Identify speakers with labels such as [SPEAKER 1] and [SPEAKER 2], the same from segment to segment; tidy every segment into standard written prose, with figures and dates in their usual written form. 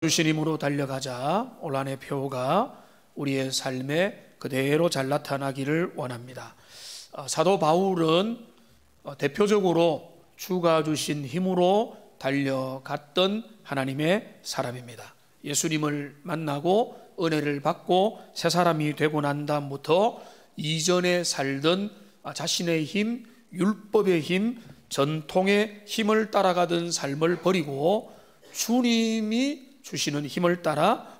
[SPEAKER 1] 주신 힘으로 달려가자. 올한해 표가 우리의 삶에 그대로 잘 나타나기를 원합니다. 사도 바울은 대표적으로 주가 주신 힘으로 달려갔던 하나님의 사람입니다. 예수님을 만나고 은혜를 받고 새 사람이 되고 난 다음부터 이전에 살던 자신의 힘, 율법의 힘, 전통의 힘을 따라가던 삶을 버리고 주님이 주시는 힘을 따라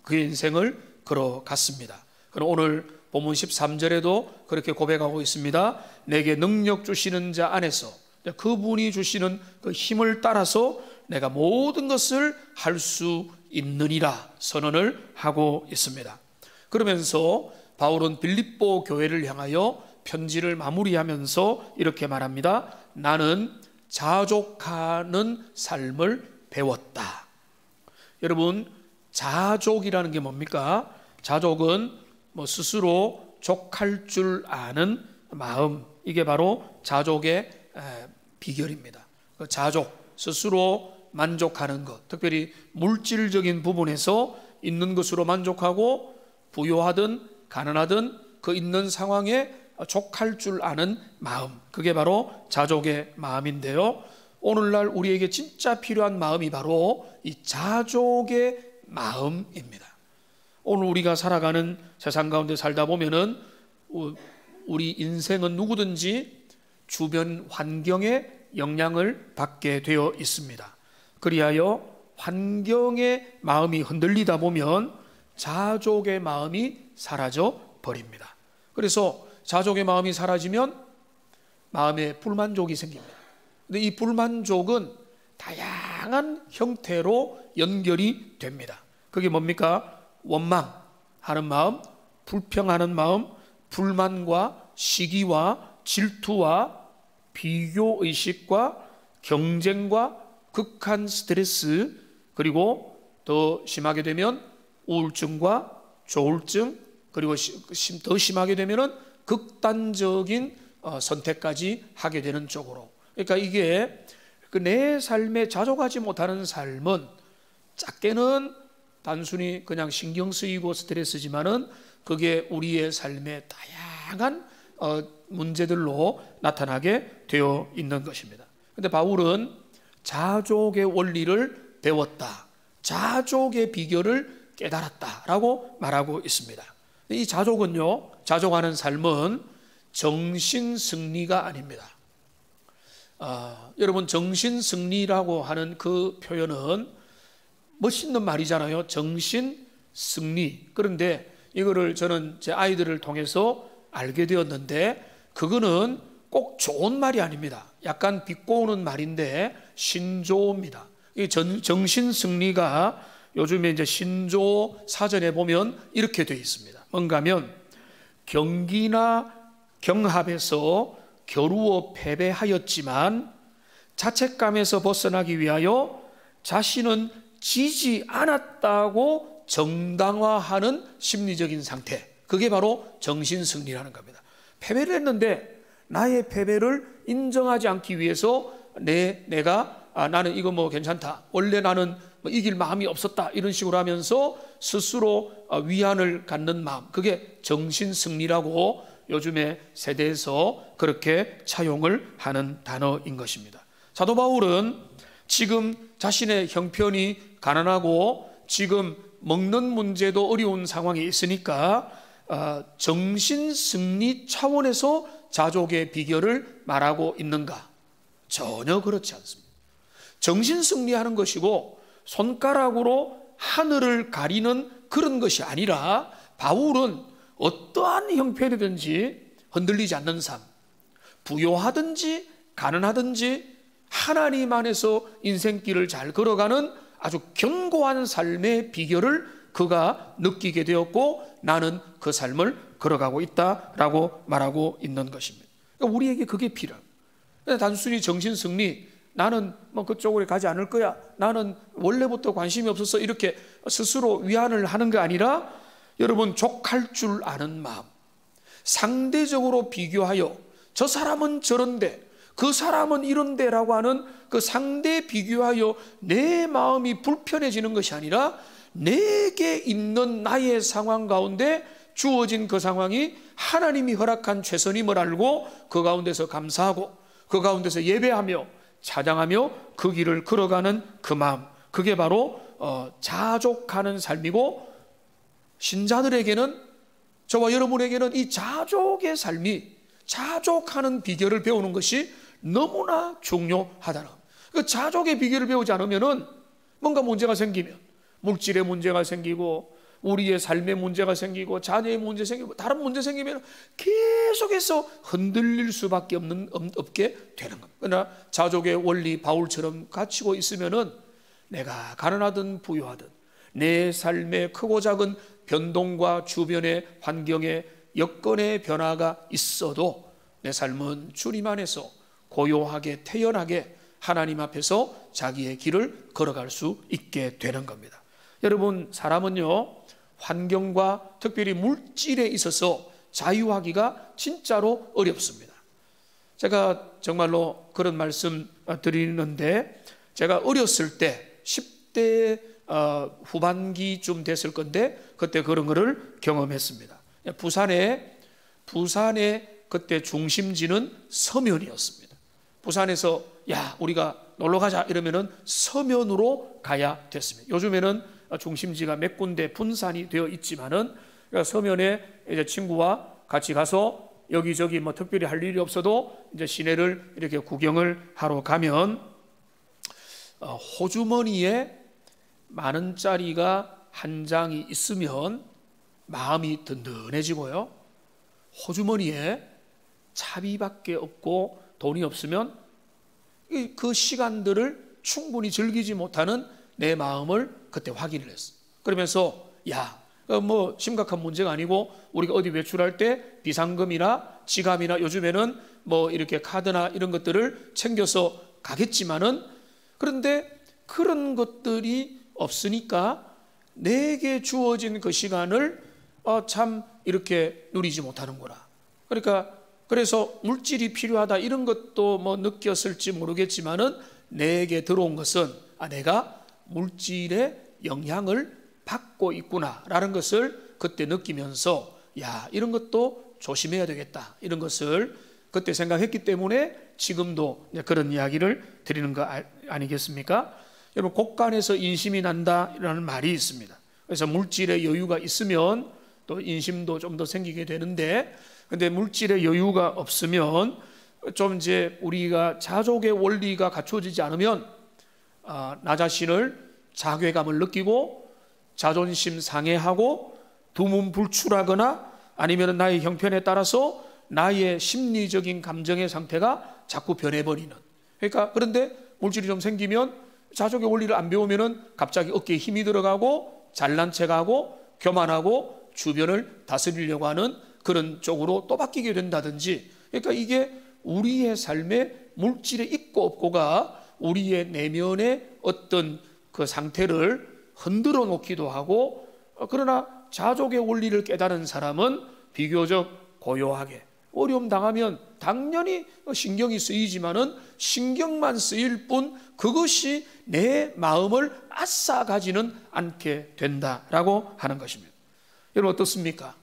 [SPEAKER 1] 그의 인생을 걸어갔습니다. 그럼 오늘 본문 13절에도 그렇게 고백하고 있습니다. 내게 능력 주시는 자 안에서, 그분이 주시는 그 힘을 따라서 내가 모든 것을 할 수 있느니라 선언을 하고 있습니다. 그러면서 바울은 빌립보 교회를 향하여 편지를 마무리하면서 이렇게 말합니다. 나는 자족하는 삶을 배웠다. 여러분, 자족이라는 게 뭡니까? 자족은 스스로 족할 줄 아는 마음, 이게 바로 자족의 비결입니다. 자족, 스스로 만족하는 것, 특별히 물질적인 부분에서 있는 것으로 만족하고 부유하든 가난하든 그 있는 상황에 족할 줄 아는 마음, 그게 바로 자족의 마음인데요. 오늘날 우리에게 진짜 필요한 마음이 바로 이 자족의 마음입니다. 오늘 우리가 살아가는 세상 가운데 살다 보면은 우리 인생은 누구든지 주변 환경의 영향을 받게 되어 있습니다. 그리하여 환경의 마음이 흔들리다 보면 자족의 마음이 사라져 버립니다. 그래서 자족의 마음이 사라지면 마음에 불만족이 생깁니다. 근데 이 불만족은 다양한 형태로 연결이 됩니다. 그게 뭡니까? 원망하는 마음, 불평하는 마음, 불만과 시기와 질투와 비교의식과 경쟁과 극한 스트레스, 그리고 더 심하게 되면 우울증과 조울증, 그리고 더 심하게 되면 극단적인 선택까지 하게 되는 쪽으로. 그러니까 이게 내 삶에 자족하지 못하는 삶은 작게는 단순히 그냥 신경 쓰이고 스트레스지만은 그게 우리의 삶의 다양한 문제들로 나타나게 되어 있는 것입니다. 근데 바울은 자족의 원리를 배웠다, 자족의 비결을 깨달았다라고 말하고 있습니다. 이 자족은요, 자족하는 삶은 정신 승리가 아닙니다. 여러분, 정신 승리라고 하는 그 표현은 멋있는 말이잖아요. 정신 승리. 그런데 이거를 저는 제 아이들을 통해서 알게 되었는데, 그거는 꼭 좋은 말이 아닙니다. 약간 비꼬는 말인데 신조어입니다. 이 정신 승리가 요즘에 이제 신조어 사전에 보면 이렇게 되어 있습니다. 뭔가 하면 경기나 경합에서 겨루어 패배하였지만 자책감에서 벗어나기 위하여 자신은 지지 않았다고 정당화하는 심리적인 상태, 그게 바로 정신승리라는 겁니다. 패배를 했는데 나의 패배를 인정하지 않기 위해서 나는 이거 괜찮다, 원래 나는 이길 마음이 없었다, 이런 식으로 하면서 스스로 위안을 갖는 마음, 그게 정신승리라고 요즘의 세대에서 그렇게 차용을 하는 단어인 것입니다. 사도 바울은 지금 자신의 형편이 가난하고 지금 먹는 문제도 어려운 상황에 있으니까 정신승리 차원에서 자족의 비결을 말하고 있는가? 전혀 그렇지 않습니다. 정신승리하는 것이고 손가락으로 하늘을 가리는 그런 것이 아니라, 바울은 어떠한 형편이든지 흔들리지 않는 삶, 부요하든지 가난하든지 하나님 안에서 인생길을 잘 걸어가는 아주 견고한 삶의 비결을 그가 느끼게 되었고, 나는 그 삶을 걸어가고 있다라고 말하고 있는 것입니다. 그러니까 우리에게 그게 필요합니다. 단순히 정신승리, 나는 그쪽으로 가지 않을 거야, 나는 원래부터 관심이 없어서, 이렇게 스스로 위안을 하는 게 아니라, 여러분, 족할 줄 아는 마음, 상대적으로 비교하여 저 사람은 저런데 그 사람은 이런데라고 하는 그 상대에 비교하여 내 마음이 불편해지는 것이 아니라 내게 있는 나의 상황 가운데 주어진 그 상황이 하나님이 허락한 최선임을 알고 그 가운데서 감사하고 그 가운데서 예배하며 찬양하며 그 길을 걸어가는 그 마음, 그게 바로 자족하는 삶이고, 신자들에게는, 저와 여러분에게는 이 자족의 삶이, 자족하는 비결을 배우는 것이 너무나 중요하다는 겁니다. 그 자족의 비결을 배우지 않으면은 뭔가 문제가 생기면, 물질의 문제가 생기고 우리의 삶의 문제가 생기고 자녀의 문제 생기고 다른 문제 생기면 계속해서 흔들릴 수밖에 없게 되는 겁니다. 그러나 자족의 원리 바울처럼 갖추고 있으면은 내가 가난하든 부유하든 내 삶의 크고 작은 변동과 주변의 환경의 여건의 변화가 있어도 내 삶은 주님 안에서 고요하게 태연하게 하나님 앞에서 자기의 길을 걸어갈 수 있게 되는 겁니다. 여러분, 사람은요, 환경과 특별히 물질에 있어서 자유하기가 진짜로 어렵습니다. 제가 정말로 그런 말씀 드리는데, 제가 어렸을 때 10대 후반기쯤 됐을 건데 그때 그런 거를 경험했습니다. 부산에 그때 중심지는 서면이었습니다. 부산에서 야, 우리가 놀러 가자 이러면은 서면으로 가야 됐습니다. 요즘에는 중심지가 몇 군데 분산이 되어 있지만은, 서면에 이제 친구와 같이 가서 여기저기 뭐 특별히 할 일이 없어도 이제 시내를 이렇게 구경을 하러 가면 호주머니에 10,000원짜리가 한 장이 있으면 마음이 든든해지고요, 호주머니에 차비밖에 없고 돈이 없으면 그 시간들을 충분히 즐기지 못하는 내 마음을 그때 확인을 했어. 그러면서 야, 뭐 심각한 문제가 아니고 우리가 어디 외출할 때 비상금이나 지갑이나 요즘에는 뭐 이렇게 카드나 이런 것들을 챙겨서 가겠지만은, 그런데 그런 것들이 없으니까 내게 주어진 그 시간을 참 이렇게 누리지 못하는구나. 그래서 물질이 필요하다 이런 것도 뭐 느꼈을지 모르겠지만은 내게 들어온 것은 내가 물질의 영향을 받고 있구나라는 것을 그때 느끼면서 야, 이런 것도 조심해야 되겠다 이런 것을 그때 생각했기 때문에 지금도 그런 이야기를 드리는 거 아니겠습니까? 여러분, 곳간에서 인심이 난다라는 말이 있습니다. 그래서 물질의 여유가 있으면 또 인심도 좀 더 생기게 되는데, 근데 물질의 여유가 없으면 좀 이제 우리가 자족의 원리가 갖춰지지 않으면 나 자신을 자괴감을 느끼고 자존심 상해하고 두문불출하거나 아니면 나의 형편에 따라서 나의 심리적인 감정의 상태가 자꾸 변해버리는. 그런데 물질이 좀 생기면 자족의 원리를 안 배우면은 갑자기 어깨에 힘이 들어가고 잘난 척하고 교만하고 주변을 다스리려고 하는 그런 쪽으로 또 바뀌게 된다든지. 그러니까 이게 우리의 삶에 물질의 있고 없고가 우리의 내면의 어떤 그 상태를 흔들어 놓기도 하고, 그러나 자족의 원리를 깨달은 사람은 비교적 고요하게, 어려움 당하면 당연히 신경이 쓰이지만은 신경만 쓰일 뿐 그것이 내 마음을 앗아가지는 않게 된다라고 하는 것입니다. 여러분, 어떻습니까?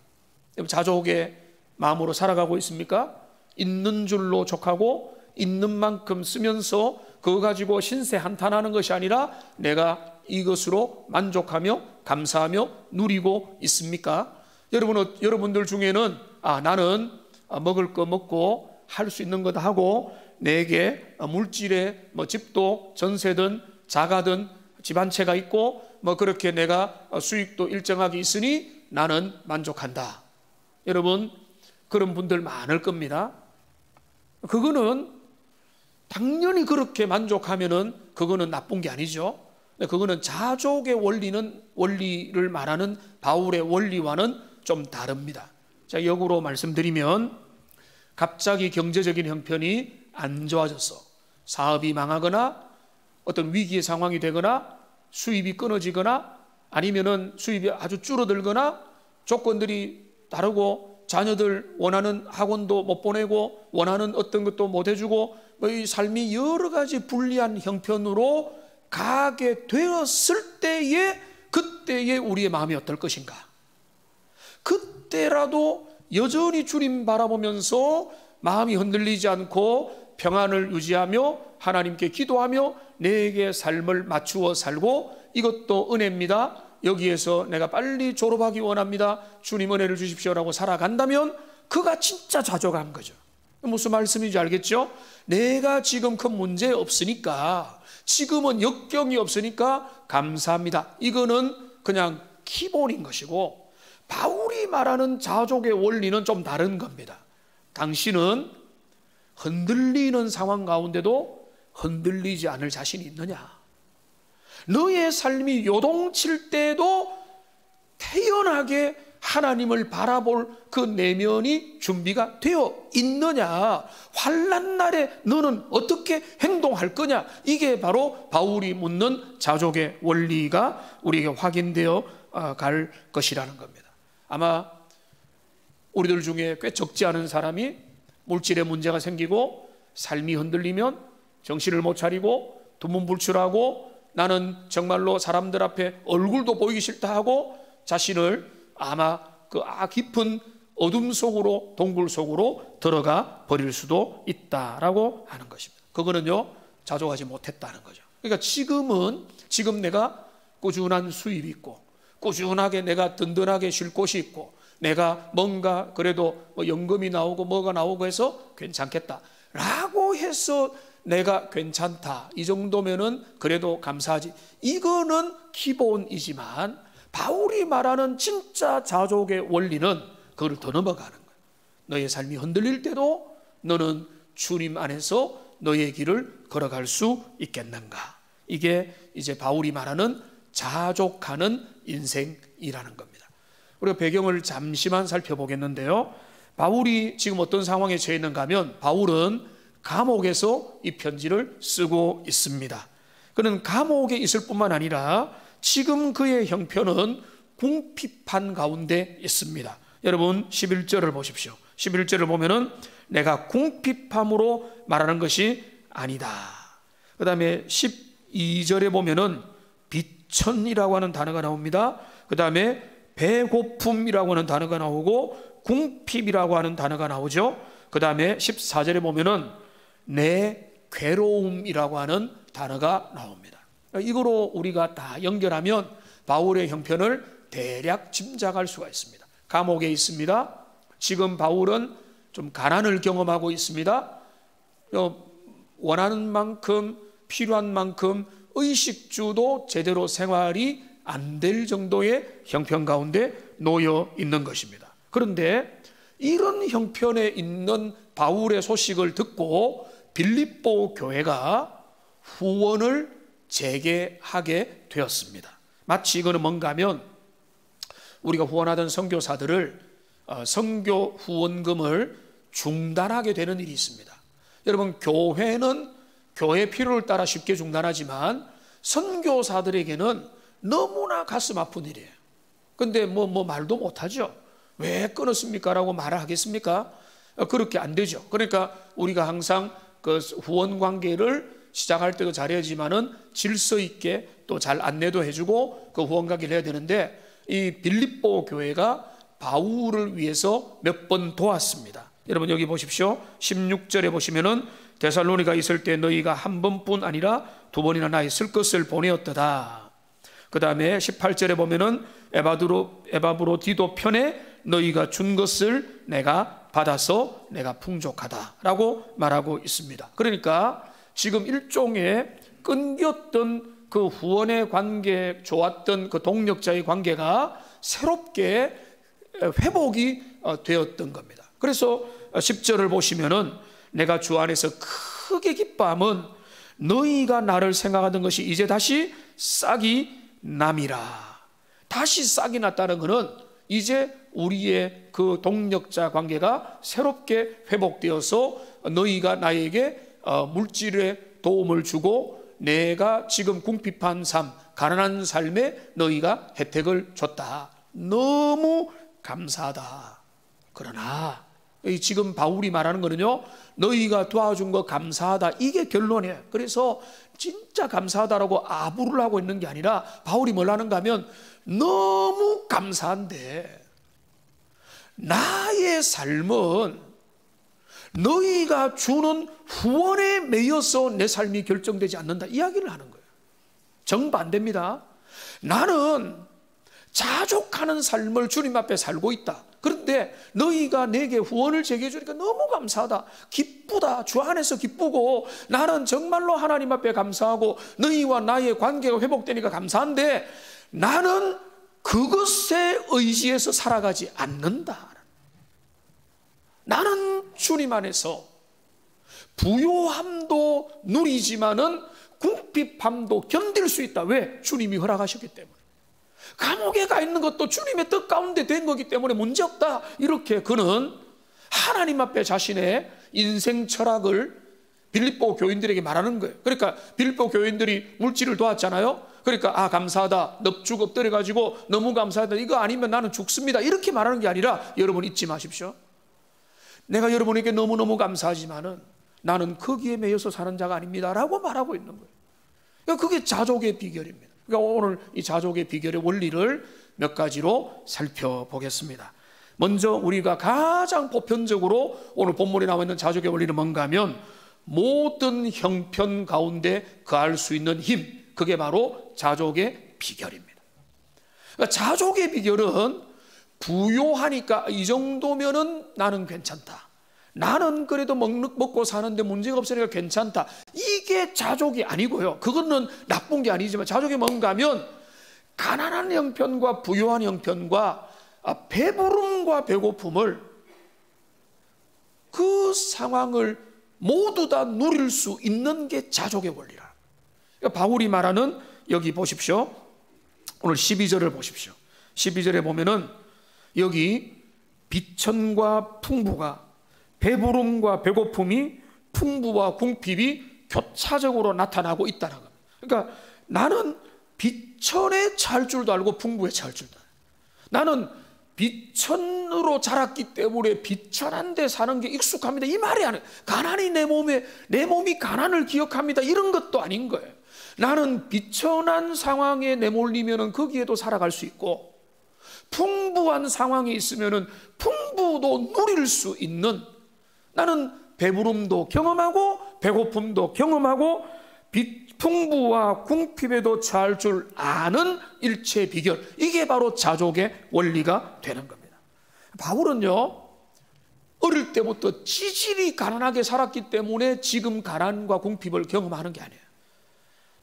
[SPEAKER 1] 여러분, 자족의 마음으로 살아가고 있습니까? 있는 줄로 족하고 있는 만큼 쓰면서 그거 가지고 신세 한탄하는 것이 아니라 내가 이것으로 만족하며 감사하며 누리고 있습니까? 여러분들 중에는 나는 먹을 거 먹고 할 수 있는 것 하고 내게 물질의 뭐 집도 전세든 자가든 집 한 채가 있고 뭐 그렇게 내가 수익도 일정하게 있으니 나는 만족한다. 여러분, 그런 분들 많을 겁니다. 그거는 당연히 그렇게 만족하면은 그거는 나쁜 게 아니죠. 그거는 자족의 원리를 말하는 바울의 원리와는 좀 다릅니다. 자, 역으로 말씀드리면 갑자기 경제적인 형편이 안 좋아져서 사업이 망하거나 어떤 위기의 상황이 되거나 수입이 끊어지거나 아니면은 수입이 아주 줄어들거나 조건들이 다르고 자녀들 원하는 학원도 못 보내고 원하는 어떤 것도 못 해주고 이 삶이 여러 가지 불리한 형편으로 가게 되었을 때에 그때의 우리의 마음이 어떨 것인가? 그때라도 여전히 주님 바라보면서 마음이 흔들리지 않고 평안을 유지하며 하나님께 기도하며 내게 삶을 맞추어 살고 이것도 은혜입니다. 여기에서 내가 빨리 졸업하기 원합니다. 주님 은혜를 주십시오라고 살아간다면 그가 진짜 좌족한 거죠. 무슨 말씀인지 알겠죠? 내가 지금 큰 문제 없으니까, 지금은 역경이 없으니까 감사합니다. 이거는 그냥 기본인 것이고, 바울이 말하는 자족의 원리는 좀 다른 겁니다. 당신은 흔들리는 상황 가운데도 흔들리지 않을 자신이 있느냐? 너의 삶이 요동칠 때도 태연하게 하나님을 바라볼 그 내면이 준비가 되어 있느냐? 환난 날에 너는 어떻게 행동할 거냐? 이게 바로 바울이 묻는 자족의 원리가 우리에게 확인되어 갈 것이라는 겁니다. 아마 우리들 중에 꽤 적지 않은 사람이 물질에 문제가 생기고 삶이 흔들리면 정신을 못 차리고 두문불출하고 나는 정말로 사람들 앞에 얼굴도 보이기 싫다 하고 자신을 아마 그 깊은 어둠 속으로, 동굴 속으로 들어가 버릴 수도 있다라고 하는 것입니다. 그거는요, 자족하지 못했다는 거죠. 그러니까 지금 내가 꾸준한 수입이 있고 꾸준하게 내가 든든하게 쉴 곳이 있고 내가 뭔가 그래도 연금이 나오고 뭐가 나오고 해서 괜찮겠다라고 해서 내가 괜찮다, 이 정도면은 그래도 감사하지. 이거는 기본이지만 바울이 말하는 진짜 자족의 원리는 그걸 더 넘어가는 거예요. 너의 삶이 흔들릴 때도 너는 주님 안에서 너의 길을 걸어갈 수 있겠는가? 이게 이제 바울이 말하는 자족하는 인생이라는 겁니다. 우리가 배경을 잠시만 살펴보겠는데요, 바울이 지금 어떤 상황에 처해 있는가 하면 바울은 감옥에서 이 편지를 쓰고 있습니다. 그는 감옥에 있을 뿐만 아니라 지금 그의 형편은 궁핍한 가운데 있습니다. 여러분 11절을 보십시오. 11절을 보면은 내가 궁핍함으로 말하는 것이 아니다. 그 다음에 12절에 보면은 비천이라고 하는 단어가 나옵니다. 그 다음에 배고픔이라고 하는 단어가 나오고 궁핍이라고 하는 단어가 나오죠. 그 다음에 14절에 보면은 내 괴로움이라고 하는 단어가 나옵니다. 이거로 우리가 다 연결하면 바울의 형편을 대략 짐작할 수가 있습니다. 감옥에 있습니다. 지금 바울은 좀 가난을 경험하고 있습니다. 원하는 만큼 필요한 만큼 의식주도 제대로 생활이 안 될 정도의 형편 가운데 놓여 있는 것입니다. 그런데 이런 형편에 있는 바울의 소식을 듣고 빌립보 교회가 후원을 재개하게 되었습니다. 마치 이거는 뭔가 하면 우리가 후원하던 선교사들을 선교 후원금을 중단하게 되는 일이 있습니다. 여러분, 교회는 교회 필요를 따라 쉽게 중단하지만 선교사들에게는 너무나 가슴 아픈 일이에요. 근데 뭐 말도 못하죠. 왜 끊었습니까? 라고 말을 하겠습니까? 그렇게 안 되죠. 그러니까 우리가 항상 그 후원 관계를 시작할 때도 잘해야지만은 질서 있게 또 잘 안내도 해주고 그 후원 관계를 해야 되는데, 이 빌립보 교회가 바울을 위해서 몇 번 도왔습니다. 여러분 여기 보십시오. 16절에 보시면은 데살로니가 있을 때 너희가 한 번뿐 아니라 두 번이나 나의 쓸 것을 보내었도다. 그 다음에 18절에 보면은 에바브로디도 편에 너희가 준 것을 내가 받아서 내가 풍족하다라고 말하고 있습니다. 그러니까 지금 일종의 끊겼던 그 후원의 관계, 좋았던 그 동력자의 관계가 새롭게 회복이 되었던 겁니다. 그래서 10절을 보시면은 내가 주 안에서 크게 기뻐함은 너희가 나를 생각하던 것이 이제 다시 싹이 남이라. 다시 싹이 났다는 것은 이제 우리의 그 동력자 관계가 새롭게 회복되어서 너희가 나에게 물질의 도움을 주고 내가 지금 궁핍한 삶, 가난한 삶에 너희가 혜택을 줬다. 너무 감사하다. 그러나 지금 바울이 말하는 거는요, 너희가 도와준 거 감사하다, 이게 결론이에요. 그래서 진짜 감사하다라고 아부를 하고 있는 게 아니라 바울이 뭘 하는가 하면, 너무 감사한데 나의 삶은 너희가 주는 후원에 매여서 내 삶이 결정되지 않는다, 이야기를 하는 거예요. 정반대입니다. 나는 자족하는 삶을 주님 앞에 살고 있다. 그런데 너희가 내게 후원을 제기해 주니까 너무 감사하다, 기쁘다, 주 안에서 기쁘고 나는 정말로 하나님 앞에 감사하고 너희와 나의 관계가 회복되니까 감사한데 나는 그것에 의지해서 살아가지 않는다. 나는 주님 안에서 부요함도 누리지만은 궁핍함도 견딜 수 있다. 왜? 주님이 허락하셨기 때문에. 감옥에 가 있는 것도 주님의 뜻 가운데 된 거기 때문에 문제없다, 이렇게 그는 하나님 앞에 자신의 인생 철학을 빌립보 교인들에게 말하는 거예요. 그러니까 빌립보 교인들이 물질을 도왔잖아요. 그러니까 감사하다, 넙죽 엎드려 가지고 너무 감사하다, 이거 아니면 나는 죽습니다, 이렇게 말하는 게 아니라, 여러분 잊지 마십시오. 내가 여러분에게 너무너무 감사하지만은 나는 거기에 매여서 사는 자가 아닙니다 라고 말하고 있는 거예요. 그러니까 그게 자족의 비결입니다. 그러니까 오늘 이 자족의 비결의 원리를 몇 가지로 살펴보겠습니다. 먼저 우리가 가장 보편적으로 오늘 본문에 나와 있는 자족의 원리는 뭔가 하면, 모든 형편 가운데 거할 수 있는 힘, 그게 바로 자족의 비결입니다. 그러니까 자족의 비결은 부요하니까 이 정도면은 나는 괜찮다, 나는 그래도 먹고 사는데 문제가 없으니까 괜찮다, 이게 자족이 아니고요. 그거는 나쁜 게 아니지만 자족이 뭔가 하면, 가난한 형편과 부요한 형편과 배부름과 배고픔을, 그 상황을 모두 다 누릴 수 있는 게 자족의 원리라. 그러니까 바울이 말하는, 여기 보십시오. 오늘 12절을 보십시오. 12절에 보면은 여기 비천과 풍부가, 배부름과 배고픔이 풍부와 궁핍이 교차적으로 나타나고 있다는 겁니다. 그러니까 나는 비천에 처할 줄도 알고 풍부에 처할 줄도 알고, 나는 비천으로 자랐기 때문에 비천한 데 사는 게 익숙합니다, 이 말이 아니에요. 가난이 내 몸이 가난을 기억합니다, 이런 것도 아닌 거예요. 나는 비천한 상황에 내몰리면 거기에도 살아갈 수 있고, 풍부한 상황에 있으면 풍부도 누릴 수 있는, 나는 배부름도 경험하고 배고픔도 경험하고 풍부와 궁핍에도 처할 줄 아는 일체 비결, 이게 바로 자족의 원리가 되는 겁니다. 바울은요, 어릴 때부터 지질이 가난하게 살았기 때문에 지금 가난과 궁핍을 경험하는 게 아니에요.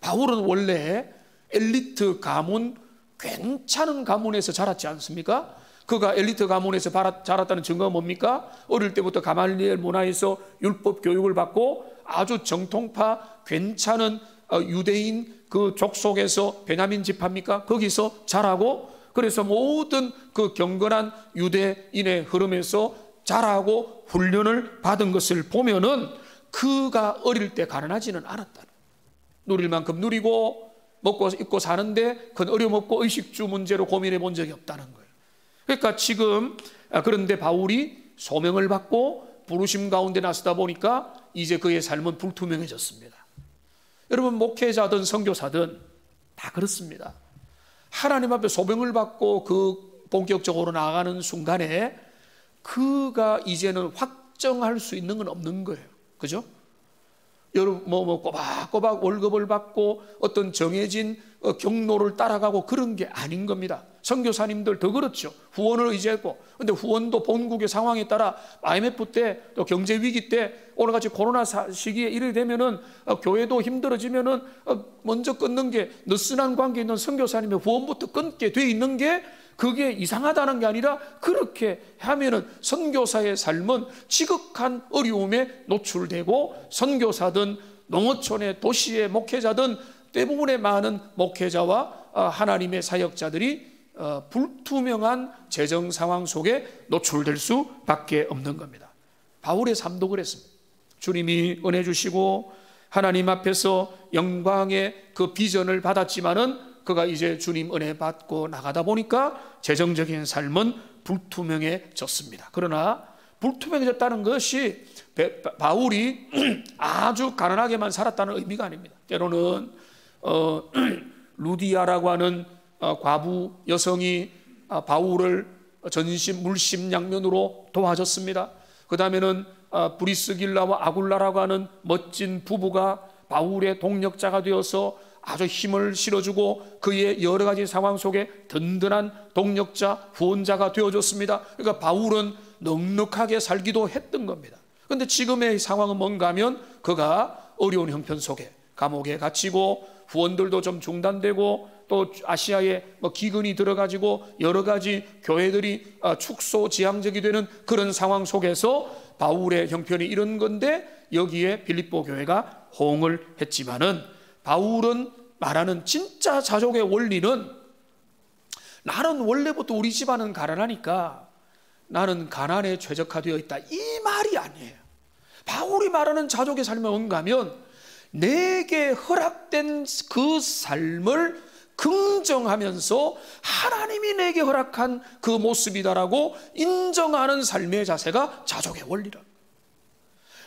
[SPEAKER 1] 바울은 원래 엘리트 가문, 괜찮은 가문에서 자랐지 않습니까? 그가 엘리트 가문에서 자랐다는 증거가 뭡니까? 어릴 때부터 가말리엘 문화에서 율법 교육을 받고 아주 정통파 괜찮은 유대인 그 족속에서, 베냐민 지파입니까? 거기서 자라고, 그래서 모든 그 경건한 유대인의 흐름에서 자라고 훈련을 받은 것을 보면은 그가 어릴 때 가난하지는 않았다는, 누릴 만큼 누리고 먹고 입고 사는데 큰 어려움 없고 의식주 문제로 고민해 본 적이 없다는 거예요. 그러니까 지금, 그런데 바울이 소명을 받고 부르심 가운데 나서다 보니까 이제 그의 삶은 불투명해졌습니다. 여러분, 목회자든 선교사든 다 그렇습니다. 하나님 앞에 소명을 받고 그 본격적으로 나아가는 순간에 그가 이제는 확정할 수 있는 건 없는 거예요. 그죠? 여러분, 꼬박꼬박 월급을 받고 어떤 정해진 경로를 따라가고 그런 게 아닌 겁니다. 선교사님들 더 그렇죠. 후원을 의지했고, 근데 후원도 본국의 상황에 따라 IMF 때, 또 경제 위기 때, 오늘같이 코로나 시기에 이래 되면은 교회도 힘들어지면은 먼저 끊는 게, 느슨한 관계에 있는 선교사님의 후원부터 끊게 돼 있는 게 그게 이상하다는 게 아니라, 그렇게 하면은 선교사의 삶은 지극한 어려움에 노출되고, 선교사든 농어촌의 도시의 목회자든 대부분의 많은 목회자와 하나님의 사역자들이 불투명한 재정 상황 속에 노출될 수밖에 없는 겁니다. 바울의 삶도 그랬습니다. 주님이 은혜 주시고 하나님 앞에서 영광의 그 비전을 받았지만은 그가 이제 주님 은혜 받고 나가다 보니까 재정적인 삶은 불투명해졌습니다. 그러나 불투명해졌다는 것이 바울이 아주 가난하게만 살았다는 의미가 아닙니다. 때로는 루디아라고 하는 과부 여성이 바울을 전심 물심양면으로 도와줬습니다. 그 다음에는 브리스길라와 아굴라라고 하는 멋진 부부가 바울의 동력자가 되어서 아주 힘을 실어주고 그의 여러 가지 상황 속에 든든한 동력자, 후원자가 되어줬습니다. 그러니까 바울은 넉넉하게 살기도 했던 겁니다. 그런데 지금의 상황은 뭔가 하면 그가 어려운 형편 속에 감옥에 갇히고 후원들도 좀 중단되고 또 아시아에 기근이 들어가지고 여러 가지 교회들이 축소지향적이 되는 그런 상황 속에서 바울의 형편이 이런 건데 여기에 빌립보 교회가 호응을 했지만은 바울은 말하는 진짜 자족의 원리는 나는 원래부터 우리 집안은 가난하니까 나는 가난에 최적화되어 있다, 이 말이 아니에요. 바울이 말하는 자족의 삶은 뭔가 하면 내게 허락된 그 삶을 긍정하면서 하나님이 내게 허락한 그 모습이다라고 인정하는 삶의 자세가 자족의 원리라.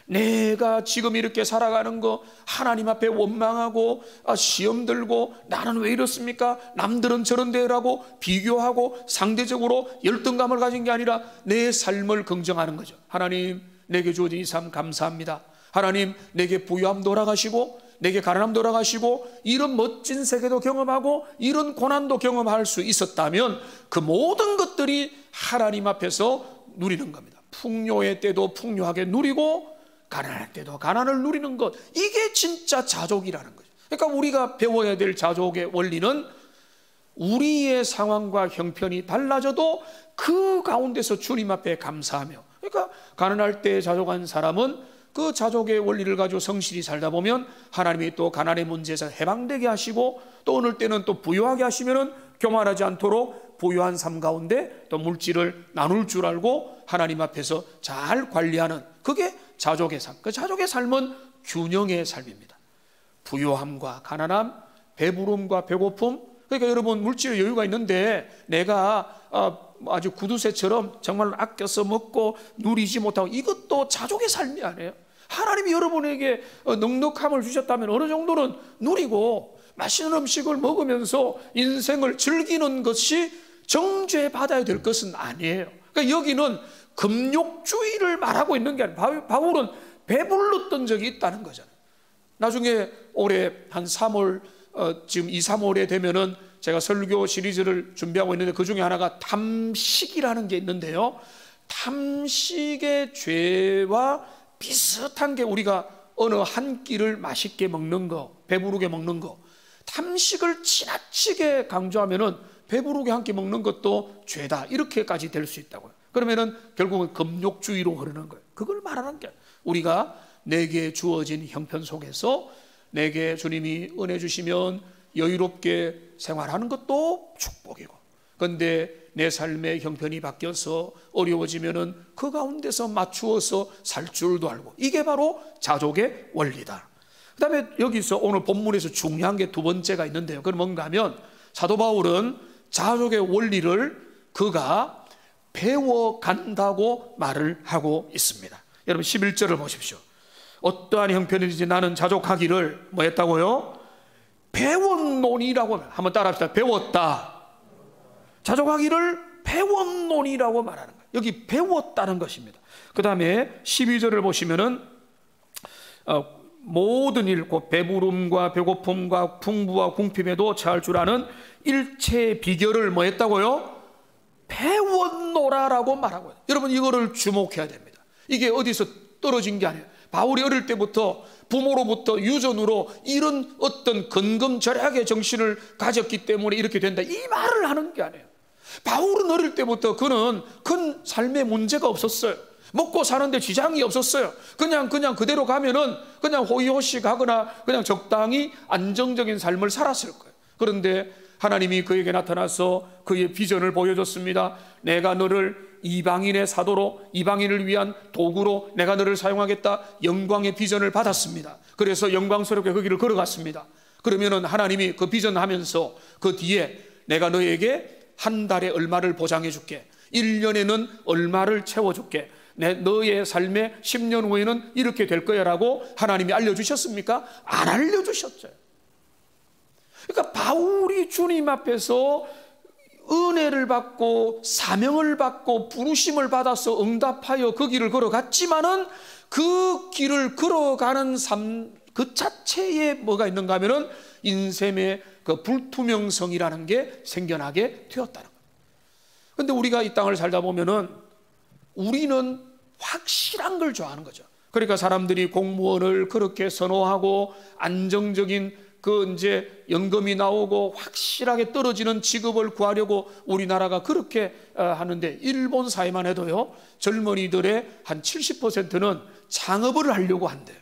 [SPEAKER 1] 내가 지금 이렇게 살아가는 거 하나님 앞에 원망하고 시험 들고 나는 왜 이렇습니까? 남들은 저런데라고 비교하고 상대적으로 열등감을 가진 게 아니라 내 삶을 긍정하는 거죠. 하나님, 내게 주어진 이 삶 감사합니다. 하나님, 내게 부유함 돌아가시고 내게 가난함 돌아가시고 이런 멋진 세계도 경험하고 이런 고난도 경험할 수 있었다면 그 모든 것들이 하나님 앞에서 누리는 겁니다. 풍요의 때도 풍요하게 누리고 가난할 때도 가난을 누리는 것, 이게 진짜 자족이라는 거죠. 그러니까 우리가 배워야 될 자족의 원리는 우리의 상황과 형편이 달라져도 그 가운데서 주님 앞에 감사하며, 그러니까 가난할 때 자족한 사람은 그 자족의 원리를 가지고 성실히 살다 보면 하나님이 또 가난의 문제에서 해방되게 하시고 또 어느 때는 또 부유하게 하시면은 교만하지 않도록 부유한 삶 가운데 또 물질을 나눌 줄 알고 하나님 앞에서 잘 관리하는, 그게 자족의 삶. 그 자족의 삶은 균형의 삶입니다. 부유함과 가난함, 배부름과 배고픔. 그러니까 여러분, 물질의 여유가 있는데 내가 아주 구두쇠처럼 정말 아껴서 먹고 누리지 못하고, 이것도 자족의 삶이 아니에요. 하나님이 여러분에게 넉넉함을 주셨다면 어느 정도는 누리고 맛있는 음식을 먹으면서 인생을 즐기는 것이 정죄받아야 될 것은 아니에요. 그러니까 여기는 금욕주의를 말하고 있는 게 아니에요. 바울은 배불렀던 적이 있다는 거잖아요. 나중에 올해 한 3월, 지금 2, 3월에 되면은 제가 설교 시리즈를 준비하고 있는데 그 중에 하나가 탐식이라는 게 있는데요. 탐식의 죄와 비슷한 게 우리가 어느 한 끼를 맛있게 먹는 거, 배부르게 먹는 거, 탐식을 지나치게 강조하면은 배부르게 한 끼 먹는 것도 죄다, 이렇게까지 될 수 있다고요. 그러면은 결국은 금욕주의로 흐르는 거예요. 그걸 말하는 게, 우리가 내게 주어진 형편 속에서 내게 주님이 은혜 주시면 여유롭게 생활하는 것도 축복이고, 그런데 내 삶의 형편이 바뀌어서 어려워지면은 그 가운데서 맞추어서 살 줄도 알고, 이게 바로 자족의 원리다. 그 다음에 여기서 오늘 본문에서 중요한 게 두 번째가 있는데요. 그건 뭔가 하면 사도 바울은 자족의 원리를 그가 배워간다고 말을 하고 있습니다. 여러분 11절을 보십시오. 어떠한 형편이든지 나는 자족하기를 뭐 했다고요? 배웠노니라고. 한번 따라합시다. 배웠다. 자족하기를 배웠노니라고 말하는 거예요. 여기 배웠다는 것입니다. 그 다음에 12절을 보시면은 모든 일, 곧 배부름과 배고픔과 풍부와 궁핍에도 처할 줄 아는 일체의 비결을 뭐 했다고요? 배웠노라라고 말하고요. 여러분 이거를 주목해야 됩니다. 이게 어디서 떨어진 게 아니에요. 바울이 어릴 때부터 부모로부터 유전으로 이런 어떤 근검절약의 정신을 가졌기 때문에 이렇게 된다, 이 말을 하는 게 아니에요. 바울은 어릴 때부터 그는 큰 삶의 문제가 없었어요. 먹고 사는데 지장이 없었어요. 그냥 그대로 가면은 그냥 호의호식 하거나 그냥 적당히 안정적인 삶을 살았을 거예요. 그런데 하나님이 그에게 나타나서 그의 비전을 보여줬습니다. 내가 너를 이방인의 사도로, 이방인을 위한 도구로 내가 너를 사용하겠다. 영광의 비전을 받았습니다. 그래서 영광스럽게 그 길을 걸어갔습니다. 그러면은 하나님이 그 비전하면서 그 뒤에 내가 너에게 한 달에 얼마를 보장해 줄게, 1년에는 얼마를 채워줄게, 너의 삶의 10년 후에는 이렇게 될 거야 라고 하나님이 알려주셨습니까? 안 알려주셨죠. 그러니까 바울이 주님 앞에서 은혜를 받고 사명을 받고 부르심을 받아서 응답하여 그 길을 걸어갔지만은 그 길을 걸어가는 삶 그 자체에 뭐가 있는가 하면은 인생의 그 불투명성이라는 게 생겨나게 되었다는 거예요. 그런데 우리가 이 땅을 살다 보면은 우리는 확실한 걸 좋아하는 거죠. 그러니까 사람들이 공무원을 그렇게 선호하고 안정적인 그 이제 연금이 나오고 확실하게 떨어지는 직업을 구하려고 우리나라가 그렇게 하는데, 일본 사회만 해도요, 젊은이들의 한 70%는 창업을 하려고 한대요.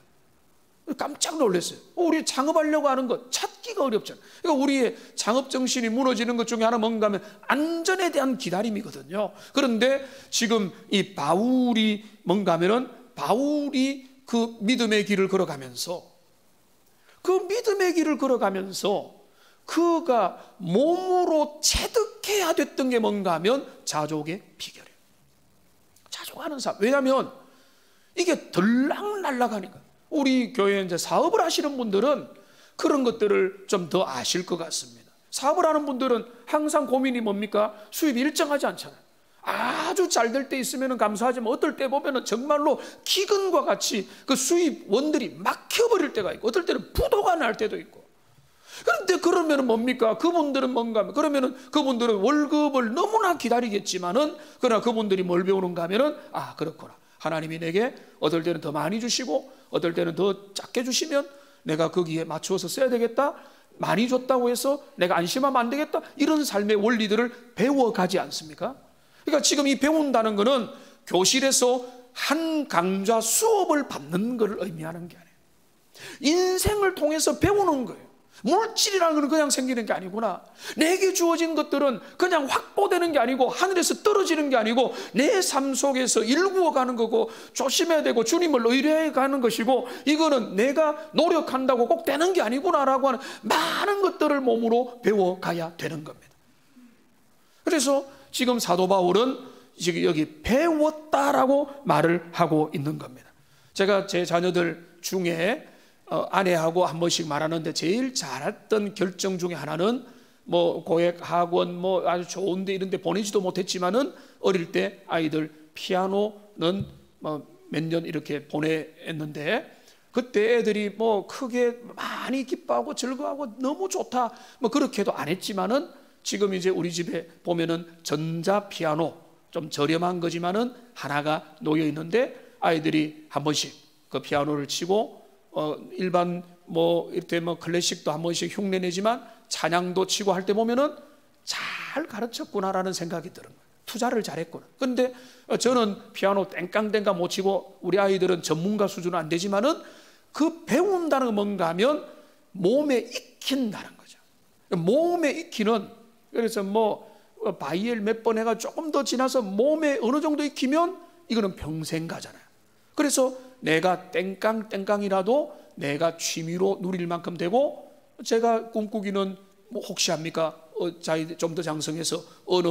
[SPEAKER 1] 깜짝 놀랐어요. 우리 창업하려고 하는 것 찾기가 어렵잖아요. 그러니까 우리의 창업 정신이 무너지는 것 중에 하나 뭔가 하면 안전에 대한 기다림이거든요. 그런데 지금 이 바울이 뭔가 하면은 바울이 그 믿음의 길을 걸어가면서 그가 몸으로 체득해야 됐던 게 뭔가 하면 자족의 비결이에요. 자족하는 삶. 왜냐하면 이게 들락날락하니까. 우리 교회에 이제 사업을 하시는 분들은 그런 것들을 좀 더 아실 것 같습니다. 사업을 하는 분들은 항상 고민이 뭡니까? 수입이 일정하지 않잖아요. 아주 잘 될 때 있으면 감사하지만 어떨 때 보면 정말로 기근과 같이 그 수입원들이 막혀버릴 때가 있고, 어떨 때는 부도가 날 때도 있고. 그런데 그러면 뭡니까? 그분들은 뭔가, 그러면은 그분들은 월급을 너무나 기다리겠지만은, 그러나 그분들이 뭘 배우는가 하면은, 아, 그렇구나. 하나님이 내게 어떨 때는 더 많이 주시고 어떨 때는 더 작게 주시면 내가 거기에 맞추어서 써야 되겠다. 많이 줬다고 해서 내가 안심하면 안 되겠다. 이런 삶의 원리들을 배워가지 않습니까? 그러니까 지금 이 배운다는 것은 교실에서 한 강좌 수업을 받는 것을 의미하는 게 아니에요. 인생을 통해서 배우는 거예요. 물질이라는 것은 그냥 생기는 게 아니구나. 내게 주어진 것들은 그냥 확보되는 게 아니고 하늘에서 떨어지는 게 아니고 내 삶 속에서 일구어 가는 거고, 조심해야 되고 주님을 의뢰해 가는 것이고, 이거는 내가 노력한다고 꼭 되는 게 아니구나라고 하는 많은 것들을 몸으로 배워가야 되는 겁니다. 그래서 지금 사도 바울은 지금 여기 배웠다라고 말을 하고 있는 겁니다. 제가 제 자녀들 중에 아내하고 한 번씩 말하는데 제일 잘했던 결정 중에 하나는 뭐 고액 학원 뭐 아주 좋은데 이런 데 보내지도 못했지만은 어릴 때 아이들 피아노는 뭐 몇 년 이렇게 보냈는데, 그때 애들이 뭐 크게 많이 기뻐하고 즐거워하고 너무 좋다 뭐 그렇게도 안 했지만은, 지금 이제 우리 집에 보면은 전자 피아노 좀 저렴한 거지만은 하나가 놓여 있는데, 아이들이 한 번씩 그 피아노를 치고 일반 뭐 이때 뭐 클래식도 한 번씩 흉내내지만 찬양도 치고 할 때 보면은 잘 가르쳤구나라는 생각이 드는 거예요. 투자를 잘했구나. 그런데 저는 피아노 땡깡땡깡 못 치고 우리 아이들은 전문가 수준은 안 되지만은 그 배운다는 건 뭔가 하면 몸에 익힌다는 거죠. 몸에 익히는, 그래서 뭐 바이엘 몇 번 해가 조금 더 지나서 몸에 어느 정도 익히면 이거는 평생 가잖아요. 그래서 내가 땡깡땡깡이라도 내가 취미로 누릴 만큼 되고, 제가 꿈꾸기는 뭐 혹시 합니까? 좀 더 장성해서 어느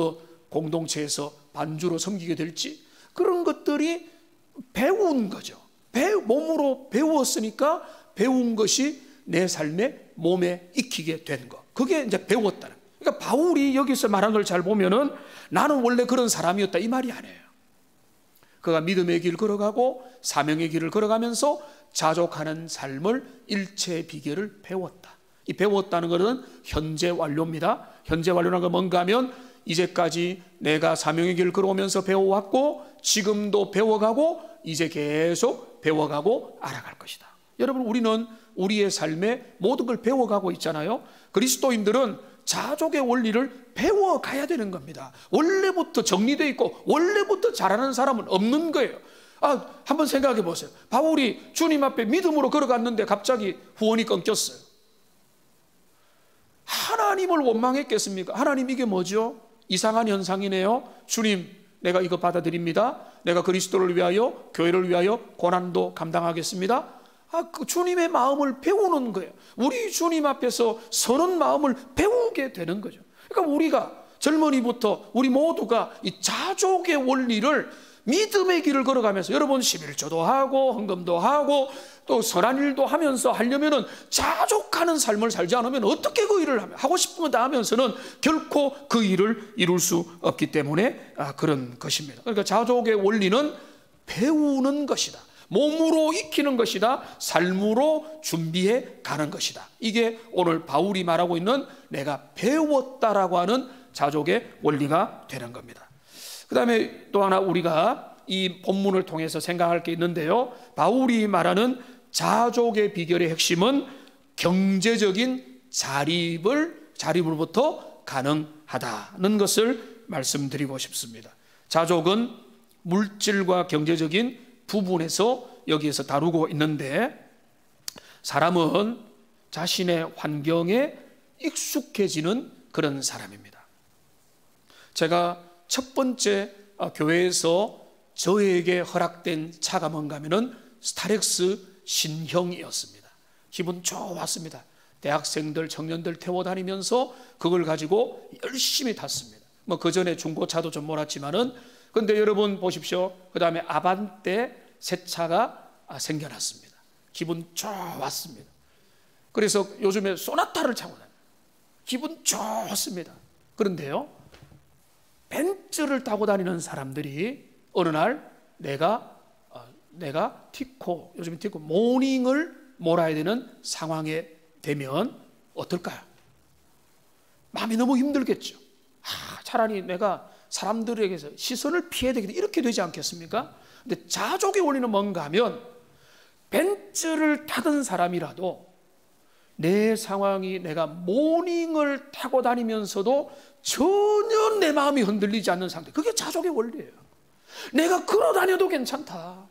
[SPEAKER 1] 공동체에서 반주로 섬기게 될지, 그런 것들이 배운 거죠. 몸으로 배웠으니까 배운 것이 내 삶에 몸에 익히게 된 거. 그게 이제 배웠다는. 그러니까 바울이 여기서 말한 걸 잘 보면은 나는 원래 그런 사람이었다 이 말이 아니에요. 그가 믿음의 길 걸어가고 사명의 길을 걸어가면서 자족하는 삶을 일체의 비결을 배웠다. 이 배웠다는 것은 현재 완료입니다. 현재 완료라는 건 뭔가 하면 이제까지 내가 사명의 길을 걸어오면서 배워왔고 지금도 배워가고 이제 계속 배워가고 알아갈 것이다. 여러분, 우리는 우리의 삶에 모든 걸 배워가고 있잖아요. 그리스도인들은 자족의 원리를 배워가야 되는 겁니다. 원래부터 정리되어 있고 원래부터 잘하는 사람은 없는 거예요. 한번 생각해 보세요. 바울이 주님 앞에 믿음으로 걸어갔는데 갑자기 후원이 끊겼어요. 하나님을 원망했겠습니까? 하나님, 이게 뭐죠? 이상한 현상이네요. 주님, 내가 이거 받아들입니다. 내가 그리스도를 위하여, 교회를 위하여 고난도 감당하겠습니다. 그 주님의 마음을 배우는 거예요. 우리 주님 앞에서 서는 마음을 배우게 되는 거죠. 그러니까 우리가 젊은이부터 우리 모두가 이 자족의 원리를 믿음의 길을 걸어가면서 여러분 11조도 하고 헌금도 하고 또 선한 일도 하면서 하려면은 자족하는 삶을 살지 않으면 어떻게 그 일을 하고 싶은 거 다 하면서는 결코 그 일을 이룰 수 없기 때문에 그런 것입니다. 그러니까 자족의 원리는 배우는 것이다. 몸으로 익히는 것이다. 삶으로 준비해 가는 것이다. 이게 오늘 바울이 말하고 있는 내가 배웠다라고 하는 자족의 원리가 되는 겁니다. 그 다음에 또 하나 우리가 이 본문을 통해서 생각할 게 있는데요, 바울이 말하는 자족의 비결의 핵심은 경제적인 자립으로부터 가능하다는 것을 말씀드리고 싶습니다. 자족은 물질과 경제적인 부분에서 여기에서 다루고 있는데, 사람은 자신의 환경에 익숙해지는 그런 사람입니다. 제가 첫 번째 교회에서 저에게 허락된 차가 뭔가 하면은 스타렉스 신형이었습니다. 기분 좋았습니다. 대학생들, 청년들 태워다니면서 그걸 가지고 열심히 탔습니다. 뭐 그 전에 중고차도 좀 몰았지만은, 근데 여러분 보십시오. 그 다음에 아반떼 새 차가 생겨났습니다. 기분 좋았습니다. 그래서 요즘에 소나타를 타고 다녀요. 기분 좋습니다. 그런데요, 벤츠를 타고 다니는 사람들이 어느 날 내가 티코, 요즘 티코 모닝을 몰아야 되는 상황에 되면 어떨까요? 마음이 너무 힘들겠죠. 차라리 내가 사람들에게서 시선을 피해야 되겠다, 이렇게 되지 않겠습니까? 근데 자족의 원리는 뭔가 하면, 벤츠를 타던 사람이라도 내 상황이 내가 모닝을 타고 다니면서도 전혀 내 마음이 흔들리지 않는 상태, 그게 자족의 원리예요. 내가 걸어 다녀도 괜찮다,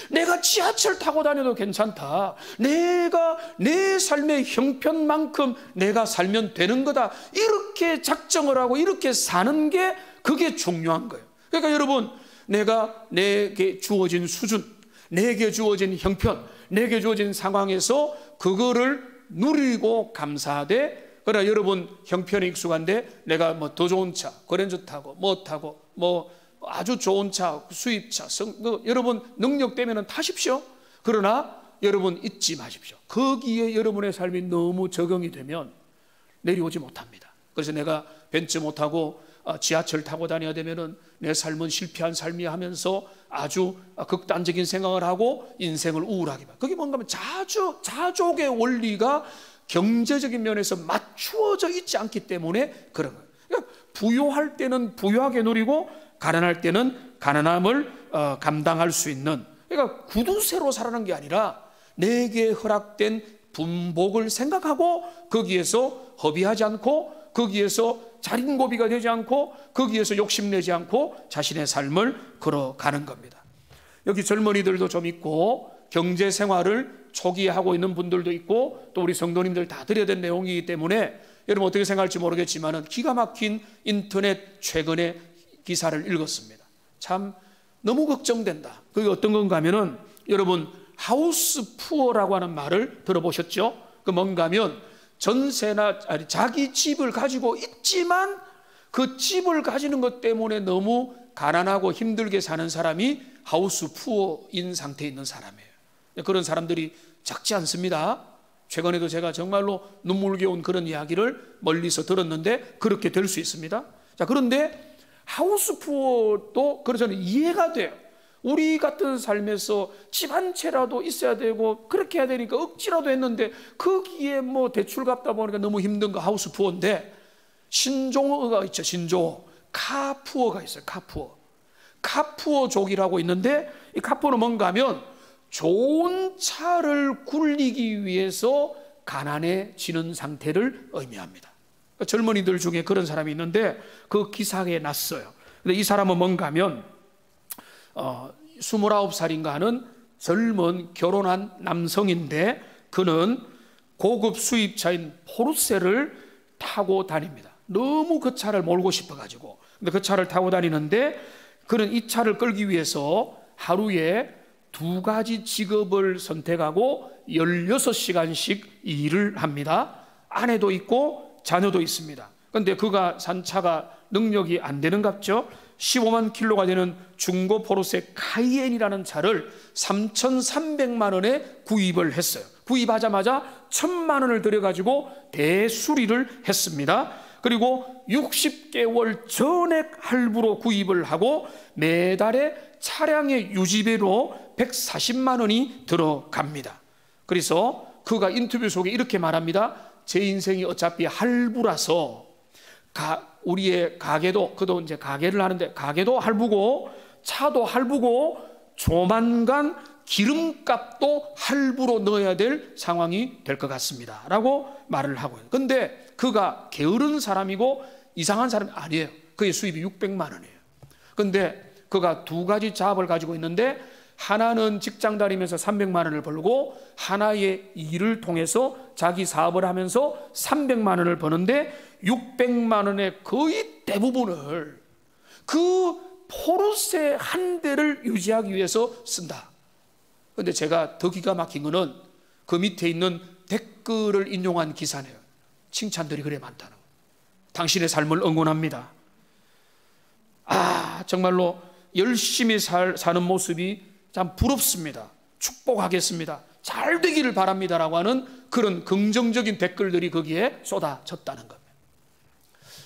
[SPEAKER 1] 내가 지하철 타고 다녀도 괜찮다, 내가 내 삶의 형편만큼 내가 살면 되는 거다, 이렇게 작정을 하고 이렇게 사는 게 그게 중요한 거예요. 그러니까 여러분, 내가 내게 주어진 수준, 내게 주어진 형편, 내게 주어진 상황에서 그거를 누리고 감사하되, 그러나 여러분 형편에 익숙한데 내가 뭐 더 좋은 차, 그랜저 타고 뭐 타고 뭐 아주 좋은 차, 수입차, 여러분 능력 되면은 타십시오. 그러나 여러분 잊지 마십시오. 거기에 여러분의 삶이 너무 적응이 되면 내려오지 못합니다. 그래서 내가 벤츠 못 타고 지하철 타고 다녀야 되면은 내 삶은 실패한 삶이 하면서 아주 극단적인 생각을 하고 인생을 우울하게 봐. 그게 뭔가 하면 자족의 원리가 경제적인 면에서 맞추어져 있지 않기 때문에 그런 거예요. 그러니까 부유할 때는 부유하게 누리고 가난할 때는 가난함을 감당할 수 있는, 그러니까 구두쇠로 살아가는 게 아니라 내게 허락된 분복을 생각하고 거기에서 허비하지 않고 거기에서 자린고비가 되지 않고 거기에서 욕심내지 않고 자신의 삶을 걸어가는 겁니다. 여기 젊은이들도 좀 있고 경제 생활을 초기에 하고 있는 분들도 있고 또 우리 성도님들 다 드려야 될 내용이기 때문에 여러분 어떻게 생각할지 모르겠지만 기가 막힌 인터넷 최근에 기사를 읽었습니다. 참 너무 걱정된다. 그게 어떤 건가 하면은 여러분 하우스 푸어라고 하는 말을 들어보셨죠? 그 뭔가 하면 전세나 자기 집을 가지고 있지만 그 집을 가지는 것 때문에 너무 가난하고 힘들게 사는 사람이 하우스 푸어인 상태에 있는 사람이에요. 그런 사람들이 작지 않습니다. 최근에도 제가 정말로 눈물겨운 그런 이야기를 멀리서 들었는데 그렇게 될 수 있습니다. 자, 그런데 하우스 푸어도 그래서 이해가 돼요. 우리 같은 삶에서 집 한 채라도 있어야 되고 그렇게 해야 되니까 억지라도 했는데 거기에 뭐 대출 갚다 보니까 너무 힘든 거 하우스 푸어인데, 신종어가 있죠. 신종어, 카푸어가 있어요. 카푸어족이라고 있는데 이 카푸어는 뭔가 하면 좋은 차를 굴리기 위해서 가난해지는 상태를 의미합니다. 그러니까 젊은이들 중에 그런 사람이 있는데 그 기사에 났어요. 근데 이 사람은 뭔가 하면 29살인가 하는 젊은 결혼한 남성인데 그는 고급 수입차인 포르쉐를 타고 다닙니다. 너무 그 차를 몰고 싶어가지고. 근데 그 차를 타고 다니는데 그는 이 차를 끌기 위해서 하루에 2가지 직업을 선택하고 16시간씩 일을 합니다. 아내도 있고 자녀도 있습니다. 근데 그가 산 차가 능력이 안 되는갑죠. 15만 킬로가 되는 중고 포르쉐 카이엔이라는 차를 3,300만 원에 구입을 했어요. 구입하자마자 1,000만 원을 들여가지고 대수리를 했습니다. 그리고 60개월 전액 할부로 구입을 하고 매달에 차량의 유지비로 140만 원이 들어갑니다. 그래서 그가 인터뷰 속에 이렇게 말합니다. 제 인생이 어차피 할부라서 우리의 가게도, 그도 이제 가게를 하는데 가게도 할부고 차도 할부고 조만간 기름값도 할부로 넣어야 될 상황이 될 것 같습니다 라고 말을 하고요. 근데 그가 게으른 사람이고 이상한 사람이 아니에요. 그의 수입이 600만 원이에요. 근데 그가 두 가지 잡을 가지고 있는데 하나는 직장 다니면서 300만 원을 벌고 하나의 일을 통해서 자기 사업을 하면서 300만 원을 버는데 600만 원의 거의 대부분을 그 포르쉐 한 대를 유지하기 위해서 쓴다. 그런데 제가 더 기가 막힌 거는 그 밑에 있는 댓글을 인용한 기사네요. 칭찬들이 그래 많다는 거. 당신의 삶을 응원합니다. 정말로 열심히 사는 모습이 참 부럽습니다. 축복하겠습니다. 잘 되기를 바랍니다라고 하는 그런 긍정적인 댓글들이 거기에 쏟아졌다는 겁니다.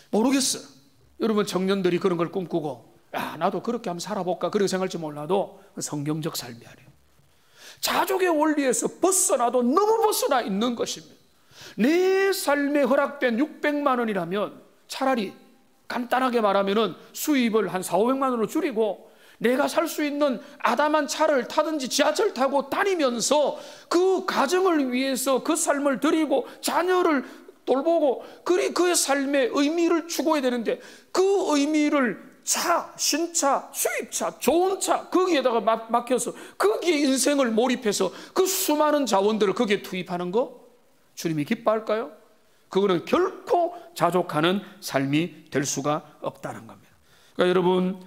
[SPEAKER 1] 모르겠어요. 여러분 청년들이 그런 걸 꿈꾸고 나도 그렇게 한번 살아볼까 그렇게 생각할지 몰라도 성경적 삶이 아니에요. 자족의 원리에서 벗어나도 너무 벗어나 있는 것입니다. 내 삶에 허락된 600만 원이라면 차라리 간단하게 말하면 수입을 한 400~500만 원으로 줄이고 내가 살 수 있는 아담한 차를 타든지 지하철 타고 다니면서 그 가정을 위해서 그 삶을 드리고 자녀를 돌보고 그의 삶의 의미를 추구해야 되는데 그 의미를 차, 신차, 수입차, 좋은 차 거기에다가 막혀서 거기에 인생을 몰입해서 그 수많은 자원들을 거기에 투입하는 거 주님이 기뻐할까요? 그거는 결코 자족하는 삶이 될 수가 없다는 겁니다. 그러니까 여러분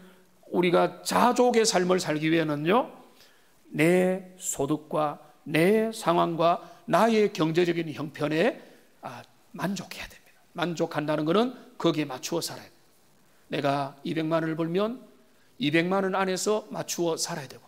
[SPEAKER 1] 우리가 자족의 삶을 살기 위해는요 내 소득과 내 상황과 나의 경제적인 형편에 만족해야 됩니다. 만족한다는 것은 거기에 맞추어 살아야 돼요. 내가 200만 원을 벌면 200만 원 안에서 맞추어 살아야 되고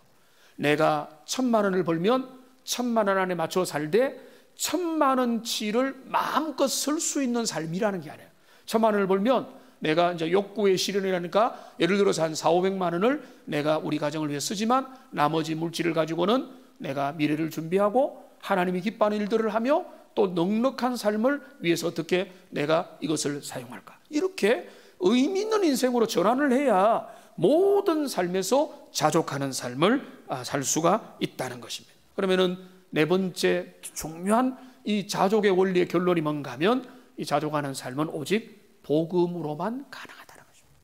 [SPEAKER 1] 내가 1,000만 원을 벌면 1,000만 원 안에 맞추어 살되 1,000만 원치를 마음껏 쓸 수 있는 삶이라는 게 아니에요. 1,000만 원을 벌면 내가 이제 욕구의 실현이라니까 예를 들어서 한 400~500만 원을 내가 우리 가정을 위해 쓰지만 나머지 물질을 가지고는 내가 미래를 준비하고 하나님이 기뻐하는 일들을 하며 또 넉넉한 삶을 위해서 어떻게 내가 이것을 사용할까 이렇게 의미 있는 인생으로 전환을 해야 모든 삶에서 자족하는 삶을 살 수가 있다는 것입니다. 그러면은 네 번째 중요한 이 자족의 원리의 결론이 뭔가 하면 이 자족하는 삶은 오직 복음으로만 가능하다는 것입니다.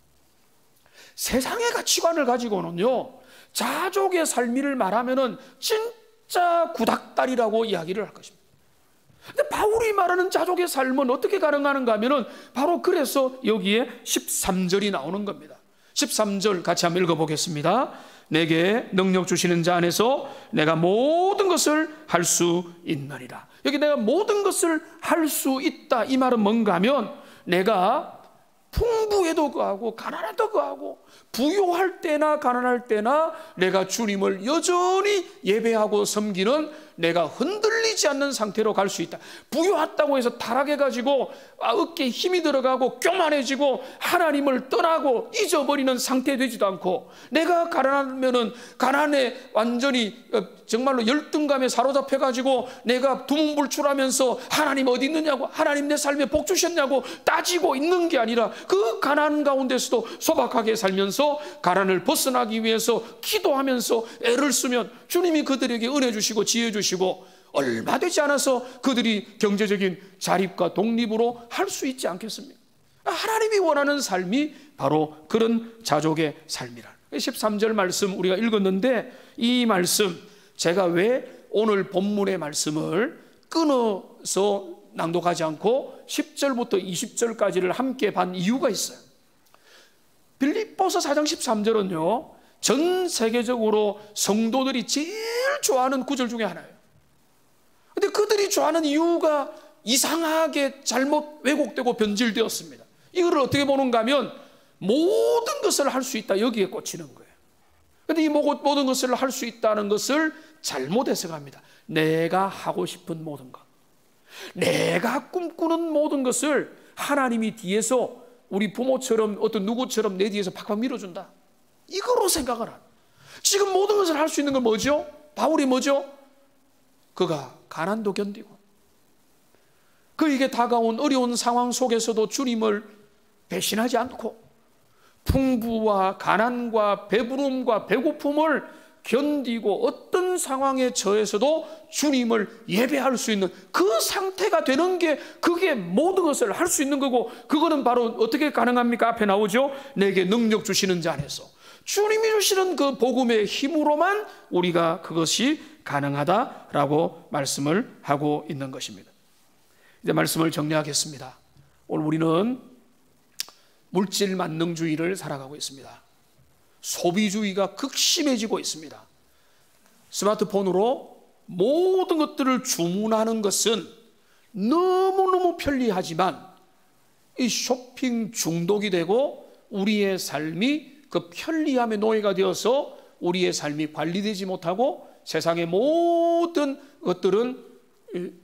[SPEAKER 1] 세상의 가치관을 가지고는요 자족의 삶을 말하면은 진짜 구닥다리라고 이야기를 할 것입니다. 근데 바울이 말하는 자족의 삶은 어떻게 가능한가 하면은 바로 그래서 여기에 13절이 나오는 겁니다. 13절 같이 한번 읽어보겠습니다. 내게 능력 주시는 자 안에서 내가 모든 것을 할 수 있느니라. 여기 내가 모든 것을 할 수 있다 이 말은 뭔가 하면 내가 풍부에도 거하고 가난에도 거하고 부유할 때나 가난할 때나 내가 주님을 여전히 예배하고 섬기는 내가 흔들리지 않는 상태로 갈 수 있다. 부유하다고 해서 타락해가지고 어깨에 힘이 들어가고 교만해지고 하나님을 떠나고 잊어버리는 상태 되지도 않고 내가 가난하면은 가난에 완전히 정말로 열등감에 사로잡혀가지고 내가 두문불출하면서 하나님 어디 있느냐고 하나님 내 삶에 복 주셨냐고 따지고 있는 게 아니라 그 가난 가운데서도 소박하게 살면서 가난을 벗어나기 위해서 기도하면서 애를 쓰면 주님이 그들에게 은혜 주시고 지혜 주시고 얼마 되지 않아서 그들이 경제적인 자립과 독립으로 할 수 있지 않겠습니까? 하나님이 원하는 삶이 바로 그런 자족의 삶이라. 13절 말씀 우리가 읽었는데 이 말씀 제가 왜 오늘 본문의 말씀을 끊어서 낭독하지 않고 10절부터 20절까지를 함께 반 이유가 있어요. 빌립보서 4장 13절은요 전 세계적으로 성도들이 제일 좋아하는 구절 중에 하나예요. 근데 그들이 좋아하는 이유가 이상하게 잘못 왜곡되고 변질되었습니다. 이거를 어떻게 보는가 하면 모든 것을 할 수 있다, 여기에 꽂히는 거예요. 그런데 이 모든 것을 할 수 있다는 것을 잘못 해석합니다. 내가 하고 싶은 모든 것, 내가 꿈꾸는 모든 것을 하나님이 뒤에서 우리 부모처럼 어떤 누구처럼 내 뒤에서 팍팍 밀어준다, 이거로 생각을 하는. 지금 모든 것을 할 수 있는 건 뭐죠? 바울이 뭐죠? 그가 가난도 견디고 그에게 다가온 어려운 상황 속에서도 주님을 배신하지 않고 풍부와 가난과 배부름과 배고픔을 견디고 어떤 상황에 처해서도 주님을 예배할 수 있는 그 상태가 되는 게, 그게 모든 것을 할 수 있는 거고, 그거는 바로 어떻게 가능합니까? 앞에 나오죠. 내게 능력 주시는 자 안에서, 주님이 주시는 그 복음의 힘으로만 우리가 그것이 가능하다라고 말씀을 하고 있는 것입니다. 이제 말씀을 정리하겠습니다. 오늘 우리는 물질 만능주의를 살아가고 있습니다. 소비주의가 극심해지고 있습니다. 스마트폰으로 모든 것들을 주문하는 것은 너무너무 편리하지만 이 쇼핑 중독이 되고 우리의 삶이 그 편리함의 노예가 되어서 우리의 삶이 관리되지 못하고 세상의 모든 것들은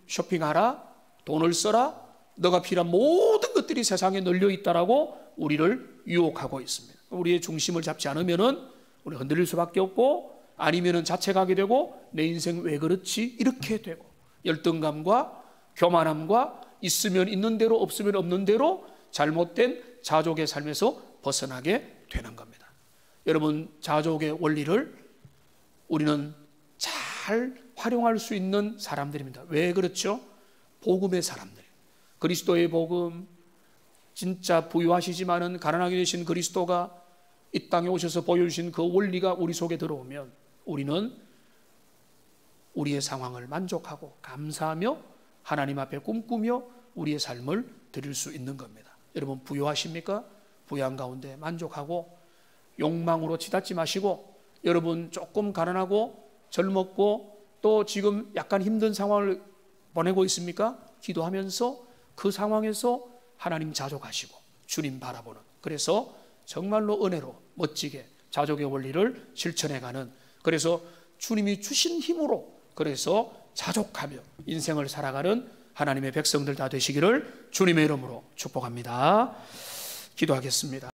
[SPEAKER 1] 쇼핑하라, 돈을 써라, 너가 필요한 모든 것들이 세상에 널려 있다라고 우리를 유혹하고 있습니다. 우리의 중심을 잡지 않으면은 우리 흔들릴 수밖에 없고, 아니면은 자책하게 되고 내 인생 왜 그렇지 이렇게 되고, 열등감과 교만함과 있으면 있는 대로 없으면 없는 대로 잘못된 자족의 삶에서 벗어나게 되는 겁니다. 여러분, 자족의 원리를 우리는 잘 활용할 수 있는 사람들입니다. 왜 그렇죠? 복음의 사람들, 그리스도의 복음, 진짜 부유하시지만은 가난하게 되신 그리스도가 이 땅에 오셔서 보여주신 그 원리가 우리 속에 들어오면 우리는 우리의 상황을 만족하고 감사하며 하나님 앞에 꿈꾸며 우리의 삶을 드릴 수 있는 겁니다. 여러분, 부유하십니까? 부유한 가운데 만족하고 욕망으로 치닫지 마시고, 여러분 조금 가난하고 젊었고 또 지금 약간 힘든 상황을 보내고 있습니까? 기도하면서 그 상황에서 하나님 자족하시고 주님 바라보는, 그래서 정말로 은혜로 멋지게 자족의 원리를 실천해가는, 그래서 주님이 주신 힘으로 그래서 자족하며 인생을 살아가는 하나님의 백성들 다 되시기를 주님의 이름으로 축복합니다. 기도하겠습니다.